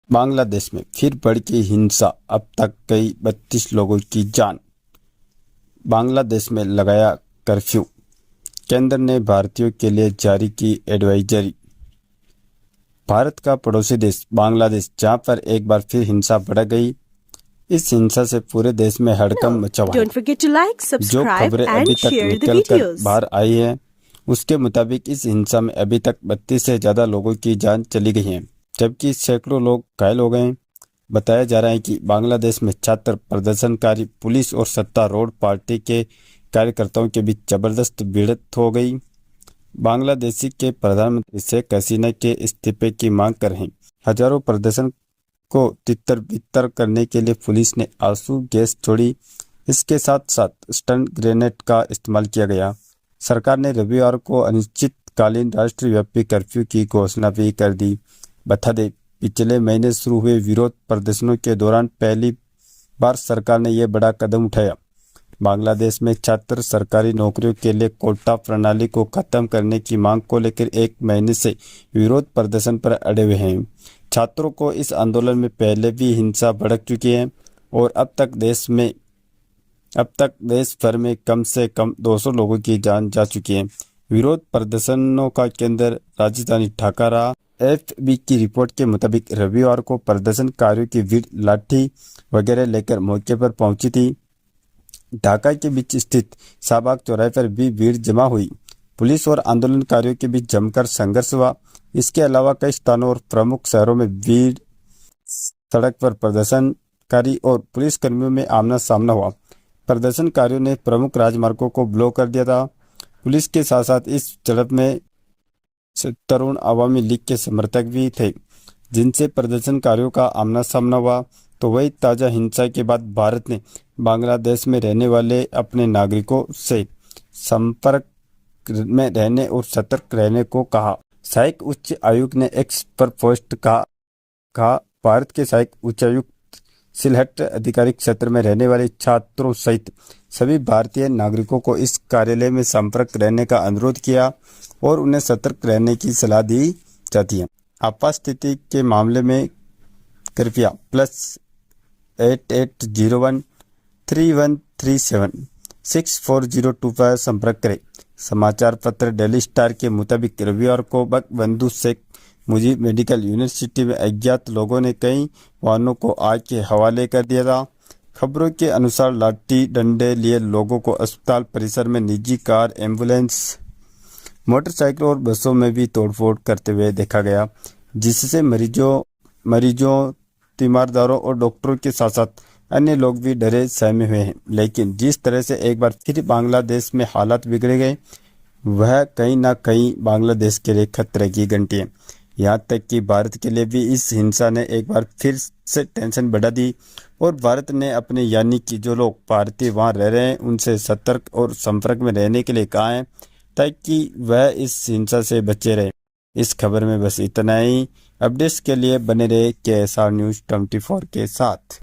बांग्लादेश में फिर भड़की हिंसा, अब तक गई 32 लोगों की जान। बांग्लादेश में लगाया कर्फ्यू, केंद्र ने भारतीयों के लिए जारी की एडवाइजरी। भारत का पड़ोसी देश बांग्लादेश, जहां पर एक बार फिर हिंसा भड़क गई। इस हिंसा से पूरे देश में हड़कंप मचा हुआ है। Don't forget to like, जो subscribe खबरें अभी and तक share the निकल कर videos. बाहर आई हैं, उसके मुताबिक इस हिंसा में अभी तक 32 से ज्यादा लोगों की जान चली गई है, जबकि सैकड़ों लोग घायल हो गए हैं। बताया जा रहा है कि बांग्लादेश में छात्र प्रदर्शनकारी, पुलिस और सत्तारूढ़ पार्टी के कार्यकर्ताओं के बीच जबरदस्त भिड़ंत हो गई। बांग्लादेशी के प्रधानमंत्री शेख हसीना के इस्तीफे की मांग कर रहे हैं। हजारों प्रदर्शन को तितर बितर करने के लिए पुलिस ने आंसू गैस छोड़ी। इसके साथ साथ स्टन ग्रेनेड का इस्तेमाल किया गया। सरकार ने रविवार को अनिश्चितकालीन राष्ट्रव्यापी कर्फ्यू की घोषणा भी कर दी। बता दें, पिछले महीने शुरू हुए विरोध प्रदर्शनों के दौरान पहली बार सरकार ने यह बड़ा कदम उठाया। बांग्लादेश में छात्र सरकारी नौकरियों के लिए कोटा प्रणाली को खत्म करने की मांग को लेकर एक महीने से विरोध प्रदर्शन पर अड़े हुए हैं। छात्रों को इस आंदोलन में पहले भी हिंसा भड़क चुकी है और अब तक देश भर में कम से कम 200 लोगों की जान जा चुकी है। विरोध प्रदर्शनों का केंद्र राजधानी ढाका रहा। एफबी की रिपोर्ट के मुताबिक रविवार को प्रदर्शनकारियों की भीड़ लाठी वगैरह लेकर मौके पर पहुंची थी। ढाका के बीच स्थित शाहबाग चौराहे पर भी भीड़ जमा हुई। पुलिस और आंदोलनकारियों के बीच जमकर संघर्ष हुआ। इसके अलावा कई स्थानों और प्रमुख शहरों में भीड़, सड़क पर प्रदर्शनकारी और पुलिसकर्मियों में आमना सामना हुआ। प्रदर्शनकारियों ने प्रमुख राजमार्गों को ब्लॉक कर दिया था। पुलिस के साथ साथ इस झड़प में तरुण अवामी लीग के समर्थक भी थे, जिनसे प्रदर्शनकारियों का आमना सामना हुआ। तो वही ताज़ा हिंसा के बाद भारत ने बांग्लादेश में रहने वाले अपने नागरिकों से संपर्क में रहने और सतर्क रहने को कहा। सहायक उच्च आयुक्त ने एक्स पर पोस्ट कहा भारत के सहायक उच्चायुक्त सिलहट आधिकारिक क्षेत्र में रहने वाले छात्रों सहित सभी भारतीय नागरिकों को इस कार्यालय में संपर्क रहने का अनुरोध किया और उन्हें सतर्क रहने की सलाह दी जाती है। आपात स्थिति के मामले में कृपया +8801 3137 64025 पर संपर्क करें। समाचार पत्र डेली स्टार के मुताबिक रविवार को बंगबंधु शेख मुजीब मेडिकल यूनिवर्सिटी में अज्ञात लोगों ने कई वाहनों को आग के हवाले कर दिया था। खबरों के अनुसार लाठी डंडे लिए लोगों को अस्पताल परिसर में निजी कार, एम्बुलेंस, मोटरसाइकिल और बसों में भी तोड़फोड़ करते हुए देखा गया, जिससे मरीजों, तीमारदारों और डॉक्टरों के साथ साथ अन्य लोग भी डरे सहमे हुए हैं। लेकिन जिस तरह से एक बार फिर बांग्लादेश में हालात बिगड़े गए, वह कहीं ना कहीं बांग्लादेश के लिए खतरे की घंटी है। यहाँ तक कि भारत के लिए भी इस हिंसा ने एक बार फिर से टेंशन बढ़ा दी और भारत ने अपने यानी कि जो लोग भारतीय वहाँ रह रहे हैं उनसे सतर्क और संपर्क में रहने के लिए कहा है, ताकि वह इस हिंसा से बचे रहे। इस खबर में बस इतना ही। अपडेट्स के लिए बने रहे KSR News 24 के साथ।